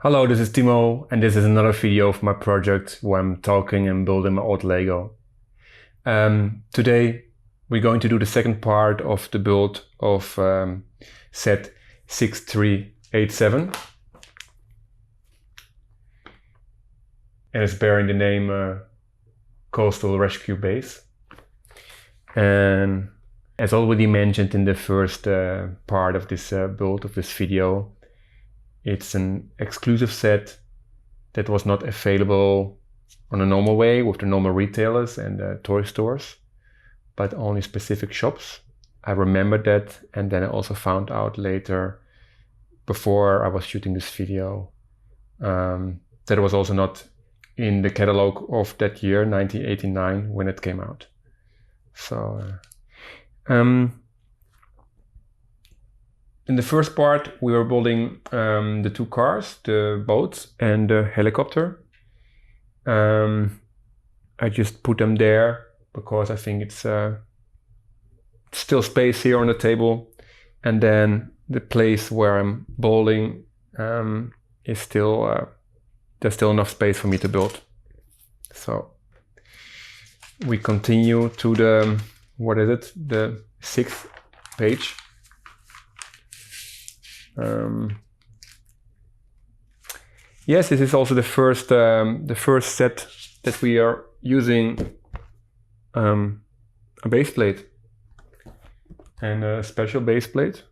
Hello, this is Timo, and this is another video of my project where I'm talking and building my old Lego. Today we're going to do the second part of the build of set 6387. And it's bearing the name Coastal Rescue Base. And as already mentioned in the first part of this build of this video, it's an exclusive set that was not available on a normal way with the normal retailers and toy stores, but only specific shops. I remembered that, and then I also found out later, before I was shooting this video, that it was also not in the catalog of that year, 1989, when it came out. So, in the first part, we were building the two cars, the boat and the helicopter. I just put them there because I think it's still space here on the table. And then the place where I'm building is still, there's still enough space for me to build. So we continue to the, what is it? The 6th page. Yes, this is also the first set that we are using a base plate and a special base plate,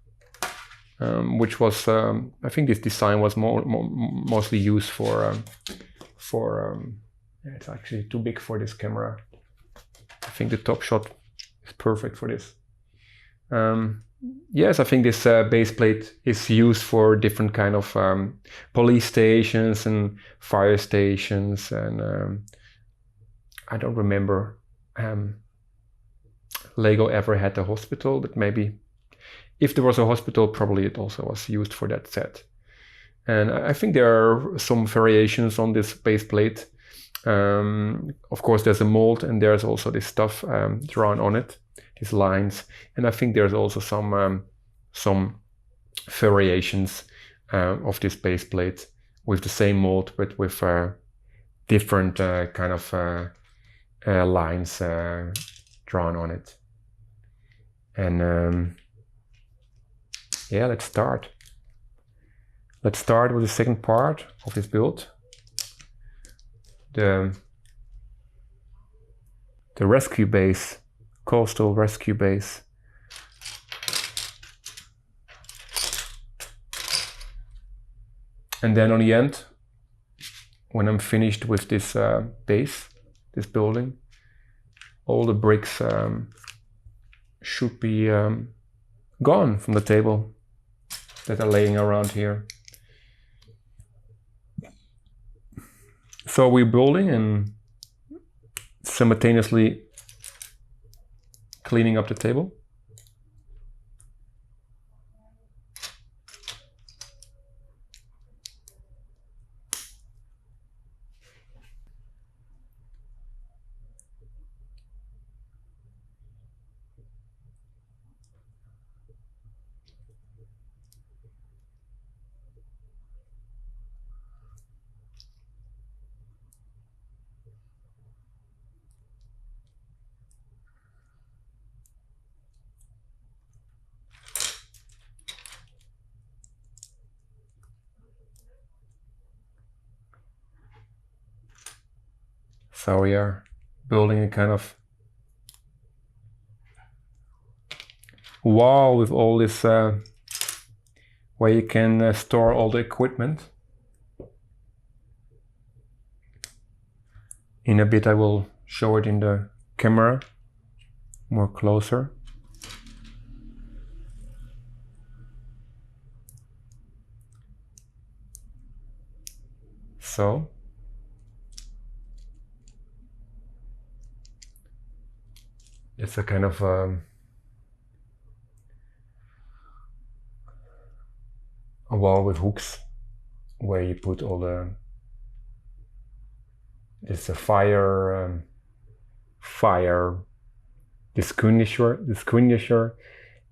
which was I think this design was mostly used for it's actually too big for this camera. I think the top shot is perfect for this. Yes, I think this base plate is used for different kind of police stations and fire stations, and I don't remember Lego ever had a hospital, but maybe if there was a hospital, probably it also was used for that set. And I think there are some variations on this base plate. Of course, there's a mold, and there's also this stuff drawn on it. These lines, and I think there's also some variations of this base plate with the same mold, but with different kind of lines drawn on it. And yeah, let's start. Let's start with the second part of this build, the rescue base. Coastal Rescue Base. And then on the end, when I'm finished with this base, this building, all the bricks should be gone from the table that are laying around here. So we're building and simultaneously cleaning up the table. So we are building a kind of wall with all this where you can store all the equipment. In a bit I will show it in the camera more closer. So it's a kind of a wall with hooks where you put all the, it's a fire distinguisher.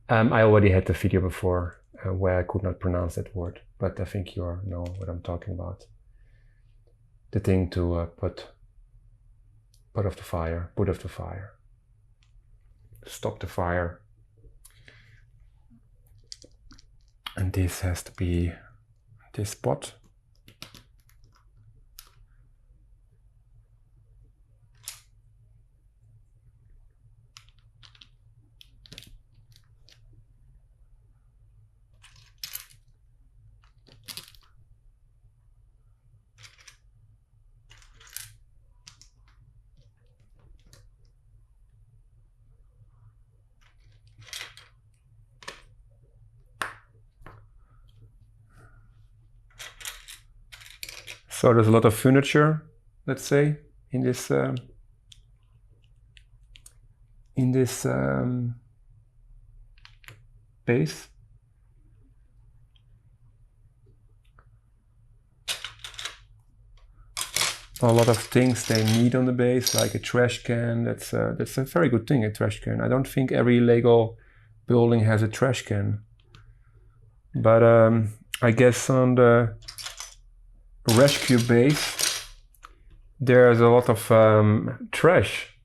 I already had the video before where I could not pronounce that word, but I think you know what I'm talking about. The thing to put off the fire, stop the fire. And this has to be this spot. So there's a lot of furniture, let's say, in this base. A lot of things they need on the base, like a trash can. That's a very good thing, a trash can. I don't think every Lego building has a trash can, but I guess on the rescue base there's a lot of trash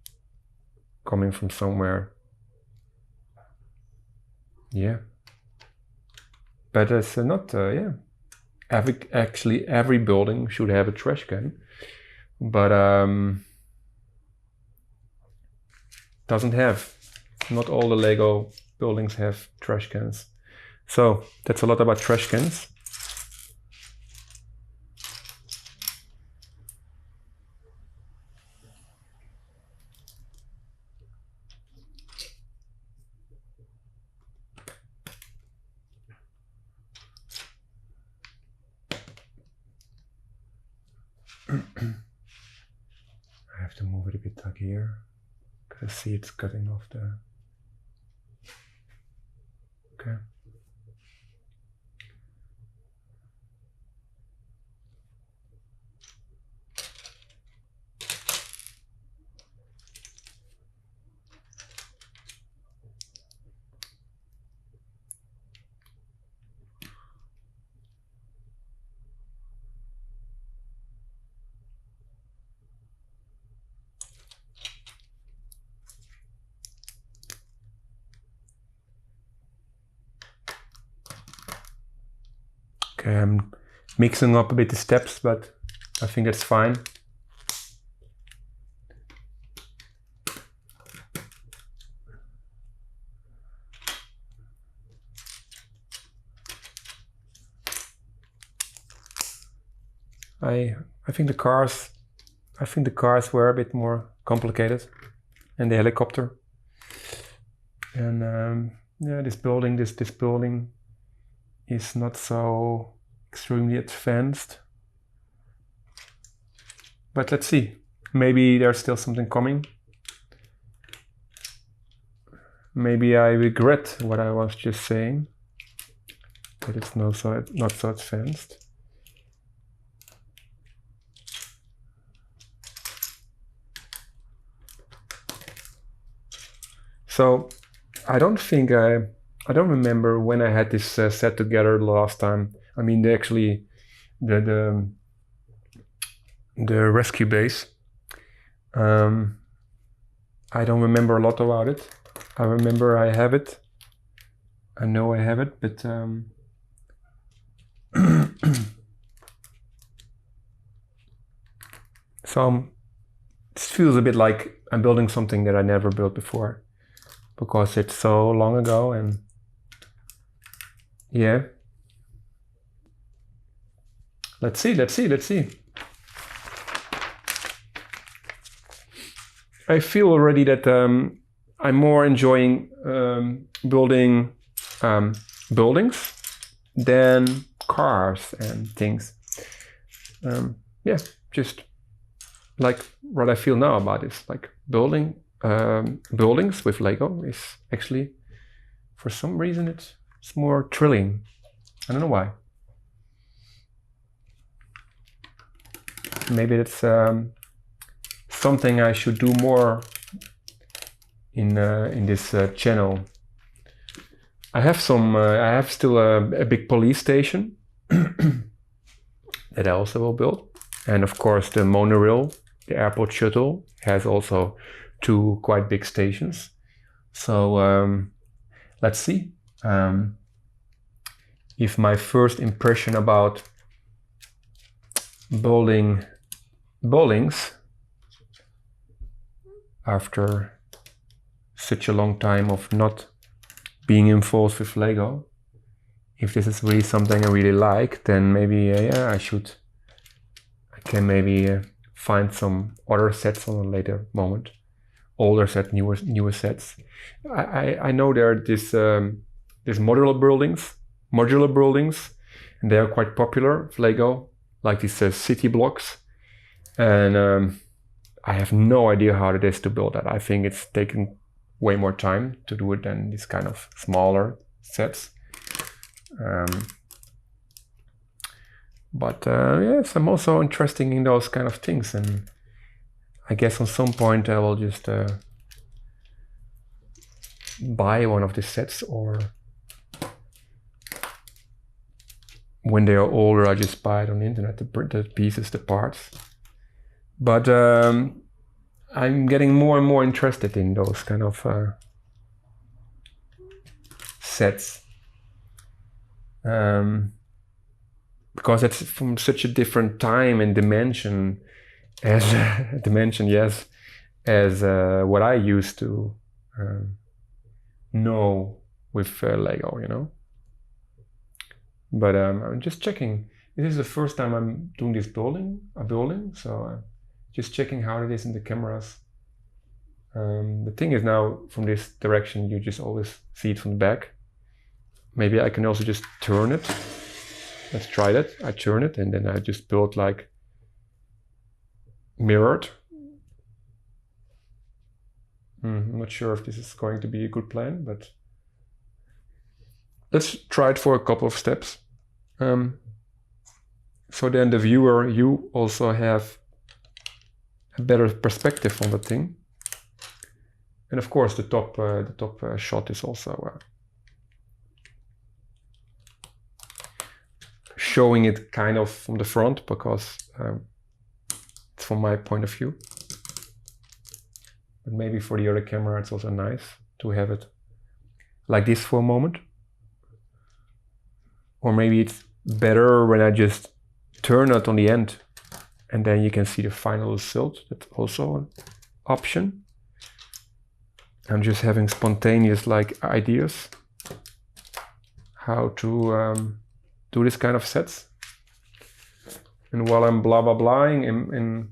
coming from somewhere. Yeah, but it's not yeah, every building should have a trash can, but doesn't have. Not all the Lego buildings have trash cans. So that's a lot about trash cans. I have to move it a bit like here, because I see it's cutting off the... Okay. Okay, I'm mixing up a bit the steps, but I think that's fine. I think the cars were a bit more complicated, and the helicopter. And yeah, this building is not so extremely advanced. But let's see. Maybe there's still something coming. Maybe I regret what I was just saying, that it's not so advanced. So I don't remember when I had this set together last time. I mean, the rescue base. I don't remember a lot about it. I remember I have it. I know I have it, but so it feels a bit like I'm building something that I never built before, because it's so long ago. And yeah, let's see. I feel already that I'm more enjoying building buildings than cars and things. Yeah, just like what I feel now about this, like building buildings with Lego is actually, for some reason, it's more thrilling. I don't know why. Maybe it's something I should do more in this channel. I have still a big police station that I also will build. And of course the monorail, the airport shuttle, has also 2 quite big stations. So let's see if my first impression about buildings after such a long time of not being involved with Lego, if this is really something I really like, then maybe yeah, I can maybe find some other sets on a later moment, older set, newer sets. I know there are this modular buildings, and they are quite popular with Lego, like these city blocks, and I have no idea how it is to build that. I think it's taken way more time to do it than these kind of smaller sets. But yes, I'm also interested in those kind of things, and I guess on some point I will just buy one of these sets, or when they are older I just buy it on the internet, the pieces, the parts. But I'm getting more and more interested in those kind of sets. Because it's from such a different time and dimension as as what I used to know with Lego, you know. But I'm just checking. This is the first time I'm doing this building, so just checking how it is in the cameras. The thing is, now from this direction you just always see it from the back. Maybe I can also just turn it. Let's try that. I turn it and then I just build like mirrored. I'm not sure if this is going to be a good plan, but let's try it for a couple of steps. So then the viewer, you also have a better perspective on the thing. And of course the top shot is also showing it kind of from the front, because it's from my point of view. But maybe for the other camera it's also nice to have it like this for a moment. Or maybe it's better when I just turn it on the end and then you can see the final result. That's also an option. I'm just having spontaneous like ideas how to do this kind of sets. And while I'm blah blah blahing and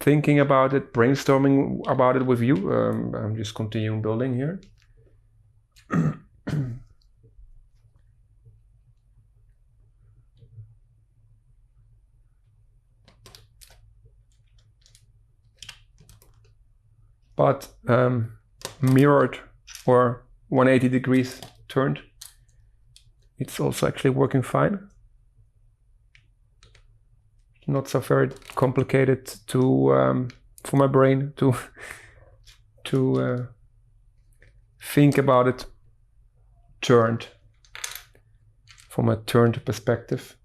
thinking about it, brainstorming about it with you, I'm just continuing building here. But mirrored or 180 degrees turned, it's also actually working fine. Not so very complicated to for my brain to think about it turned from a turned perspective.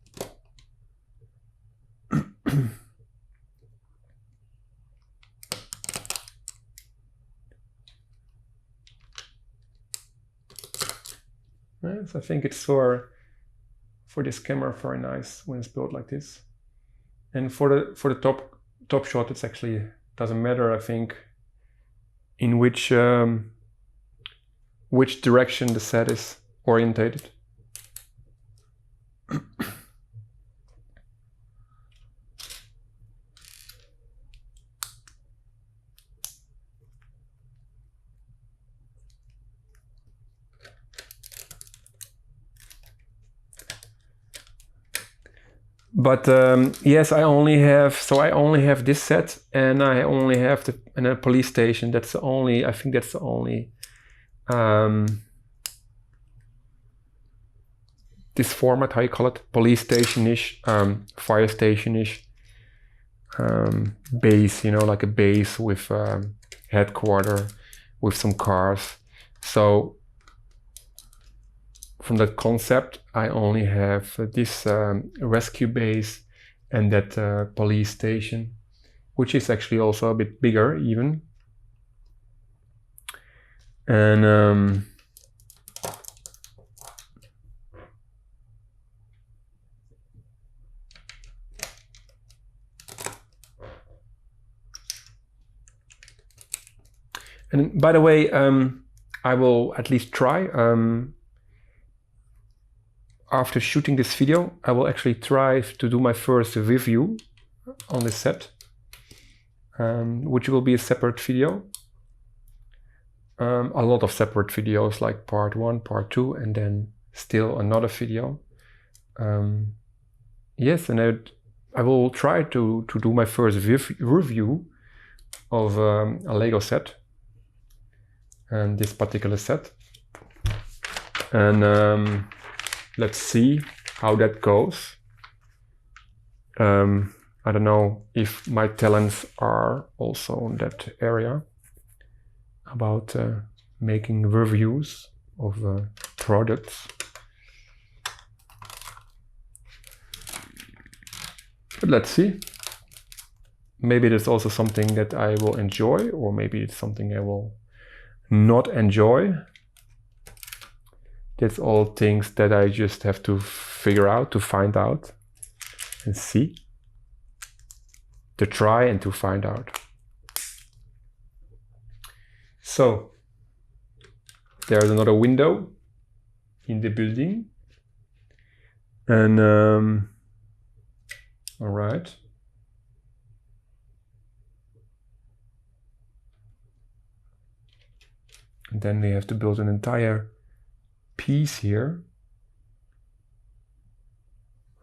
Yes, I think it's for this camera very nice when it's built like this. And for the top shot, it's actually doesn't matter, I think, in which direction the set is orientated. But yes, I only have this set, and I only have a police station. That's the only. I think that's the only. This format, how you call it, police station-ish, fire station-ish, base. You know, like a base with headquarter, with some cars. So from that concept, I only have this rescue base and that police station, which is actually also a bit bigger even. And and by the way, I will at least try. After shooting this video, I will actually try to do my first review on this set, which will be a separate video. A lot of separate videos, like part 1, part 2, and then still another video. Yes, and I will try to do my first review of a Lego set, and this particular set. And let's see how that goes. I don't know if my talents are also in that area about making reviews of products. But let's see. Maybe there's also something that I will enjoy, or maybe it's something I will not enjoy. That's all things that I just have to figure out, to find out and see. To try and to find out. So, there's another window in the building. And, all right. And then we have to build an entire piece here.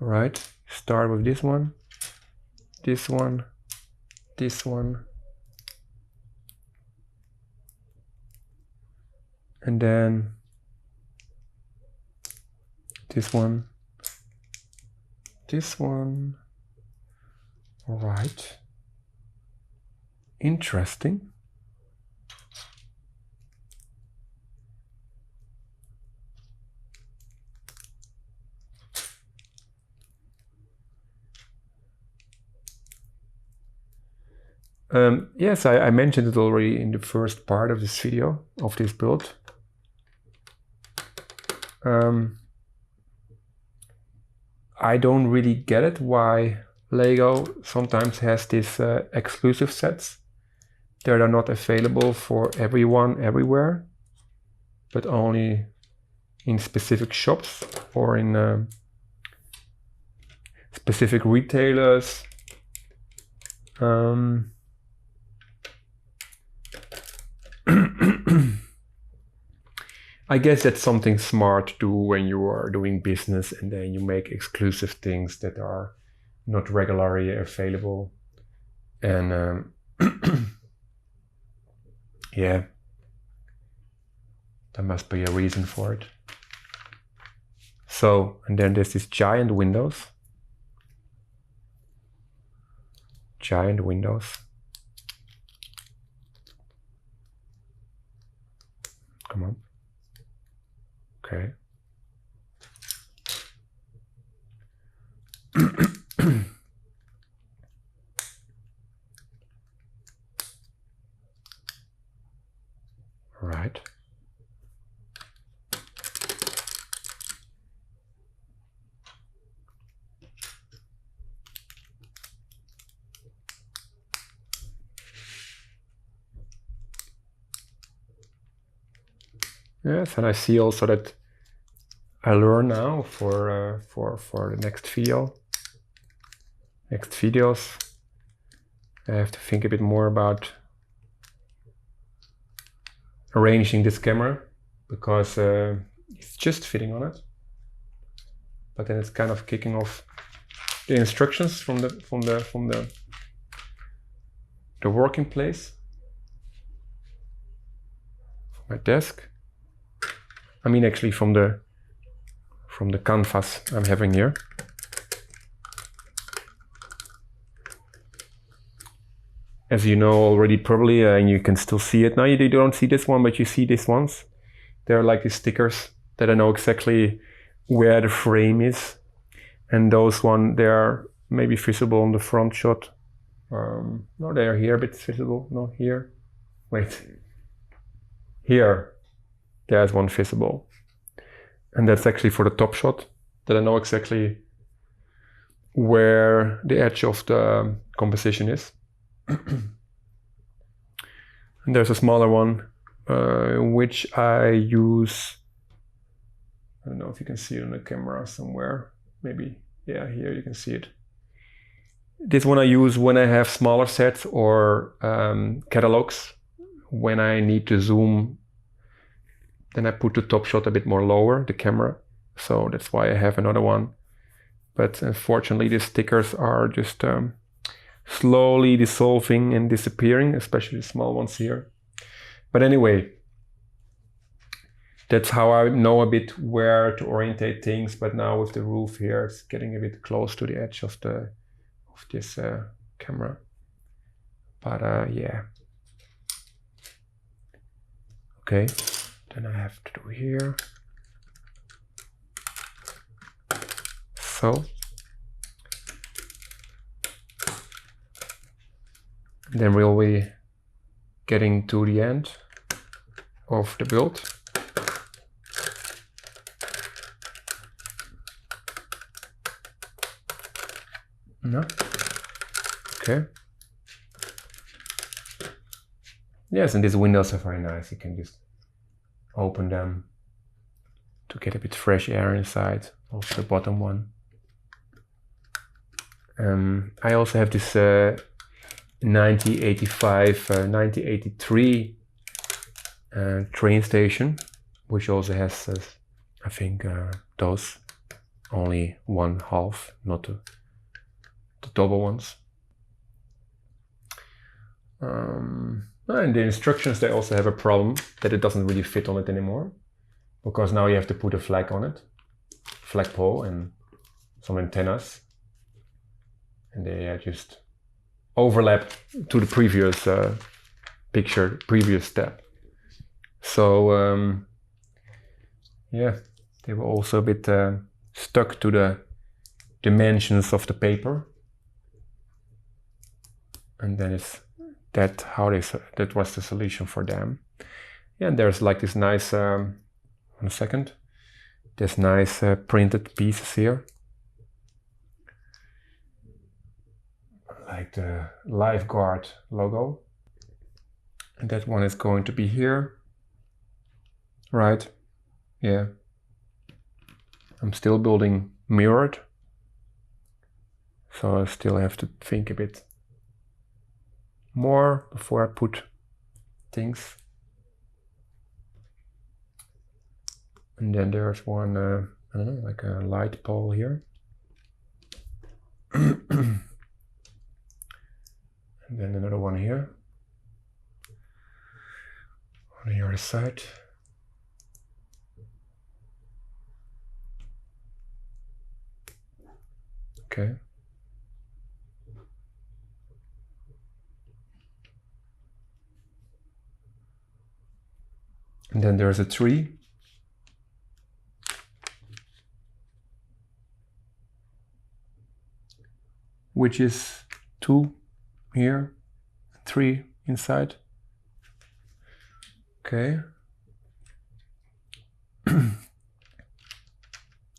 All right, start with this one, this one, this one. And then this one, this one. All right, interesting. Yes, I mentioned it already in the first part of this video, of this build. I don't really get it why Lego sometimes has these exclusive sets that are not available for everyone everywhere, but only in specific shops or in specific retailers. I guess that's something smart to do when you are doing business and then you make exclusive things that are not regularly available. And yeah, there must be a reason for it. So, and then there's these giant windows. Giant windows. Come on. Okay. Right. Yes, and I see also that I learn now for the next video, next videos. I have to think a bit more about arranging this camera, because it's just fitting on it, but then it's kind of kicking off the instructions from the working place, from my desk. I mean, actually from the canvas I'm having here. As you know already probably, and you can still see it. Now you don't see this one, but you see these ones. They're like these stickers that I know exactly where the frame is. And those one, they are maybe visible on the front shot. No, they are here, but it's visible. No, here. Wait. Here. There's one visible. And that's actually for the top shot, that I know exactly where the edge of the composition is. And there's a smaller one, which I use. I don't know if you can see it on the camera somewhere. Maybe, yeah, here you can see it. This one I use when I have smaller sets or catalogs. When I need to zoom, then I put the top shot a bit more lower, the camera. So that's why I have another one. But unfortunately, the stickers are just slowly dissolving and disappearing, especially the small ones here. But anyway, that's how I know a bit where to orientate things. But now with the roof here, it's getting a bit close to the edge of this camera. But yeah. Okay, then I have to do here. So. Then we'll be getting to the end of the build. No. Okay. Yes, and these windows are very nice. You can just open them to get a bit fresh air inside. Also the bottom one. I also have this 1985, 1983 train station, which also has, I think, those only one half, not the double ones. And the instructions, they also have a problem that it doesn't really fit on it anymore, because now you have to put a flag on it, flagpole and some antennas, and they are just overlapped to the previous picture, previous step. So yeah, they were also a bit stuck to the dimensions of the paper. And then that was the solution for them. Yeah, and there's like this nice, one second, there's nice printed pieces here. Like the Lifeguard logo. And that one is going to be here. Right, yeah. I'm still building mirrored. So I still have to think a bit more before I put things. And then there's one, I don't know, like a light pole here. And then another one here on the other side. Okay. And then there's a tree. Which is 2 here, 3 inside. Okay.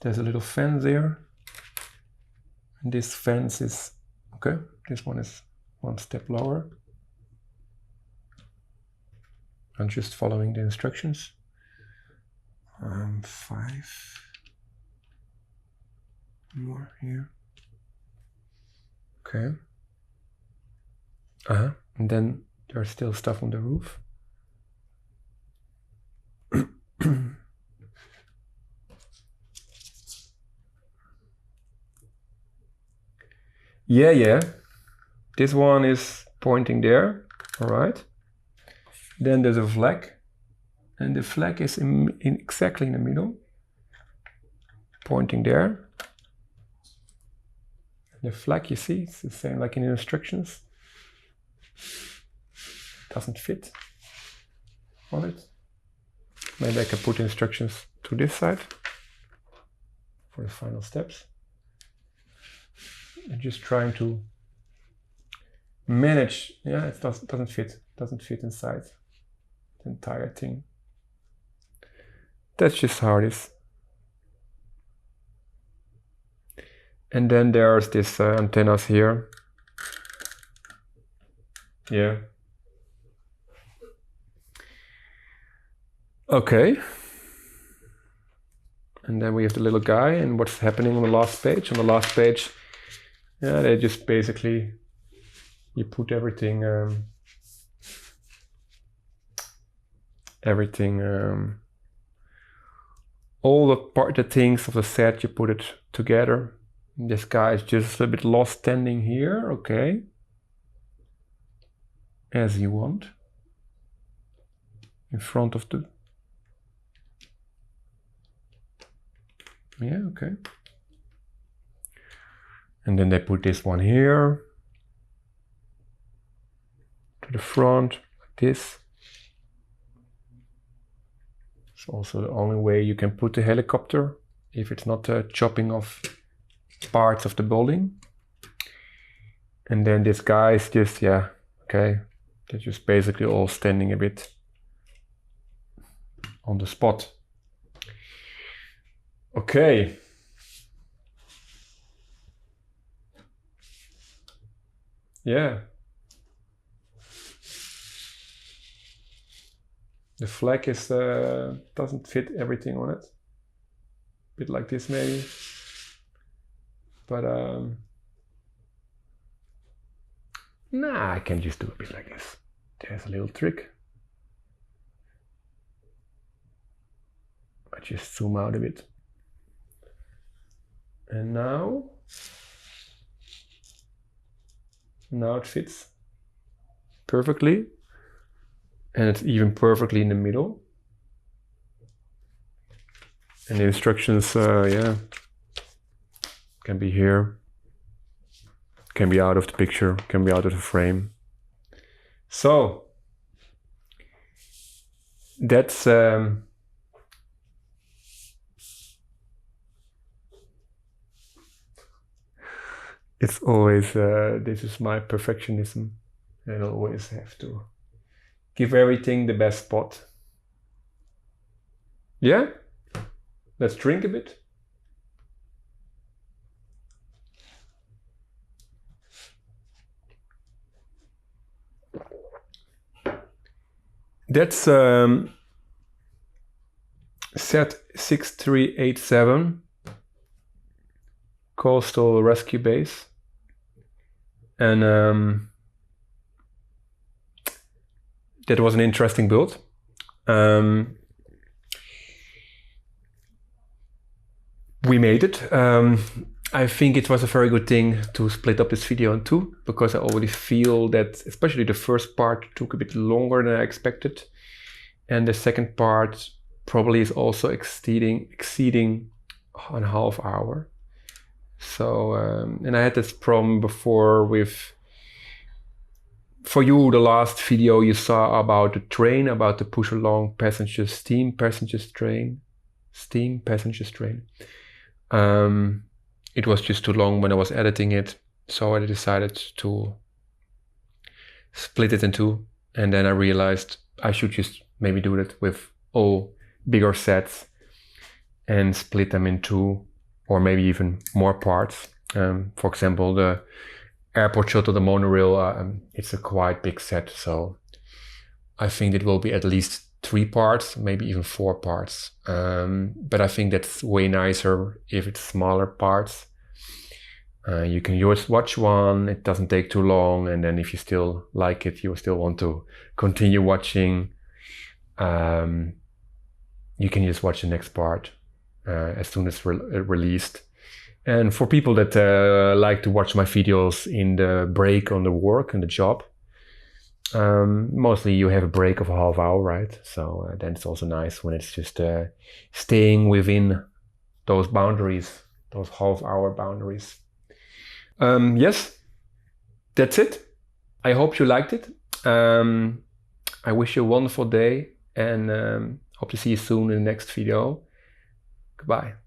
There's a little fence there. And this fence is, okay, this one is 1 step lower. I'm just following the instructions. 5 more here. Okay. And then there's still stuff on the roof. Yeah. This one is pointing there. All right. Then there's a flag, and the flag is exactly in the middle, pointing there. The flag, you see, it's the same like in the instructions. Doesn't fit on it. Maybe I can put instructions to this side for the final steps. And just trying to manage, yeah, it doesn't fit inside the entire thing. That's just how it is. And then there's this antennas here. Yeah. Okay. And then we have the little guy, and what's happening on the last page. On the last page, yeah, they just basically, you put everything, all the things of the set, you put it together. This guy is just a bit lost standing here, okay. As you want. In front of the... Yeah, okay. And then they put this one here. To the front, like this. It's also the only way you can put the helicopter, if it's not chopping off parts of the building. And then this guy is just, yeah, okay, they're just basically all standing a bit on the spot. Okay. Yeah. The flag is doesn't fit everything on it. A bit like this maybe. But nah, I can just do a bit like this. There's a little trick. I just zoom out a bit. And now it fits perfectly. And it's even perfectly in the middle. And the instructions, yeah, can be here, can be out of the picture, can be out of the frame. So that's it's always this is my perfectionism. I always have to give everything the best spot. Yeah? Let's drink a bit. That's set 6387 Coastal Rescue Base. And that was an interesting build. We made it. I think it was a very good thing to split up this video in two, because I already feel that especially the first part took a bit longer than I expected. And the second part probably is also exceeding a half hour. So, and I had this problem before with, for you, the last video you saw about the train, about the push along steam passenger train. It was just too long when I was editing it, so I decided to split it in two, and then I realized I should just maybe do it with all bigger sets and split them in two, or maybe even more parts. For example, the airport shuttle, the monorail, it's a quite big set, so I think it will be at least 3 parts, maybe even 4 parts. But I think that's way nicer if it's smaller parts. You can just watch one, it doesn't take too long, and then if you still like it, you still want to continue watching, you can just watch the next part as soon as released. And for people that like to watch my videos in the break on the work and the job, mostly you have a break of a half hour, right? So then it's also nice when it's just staying within those boundaries, those half hour boundaries. Yes, that's it. I hope you liked it. I wish you a wonderful day, and hope to see you soon in the next video. Goodbye.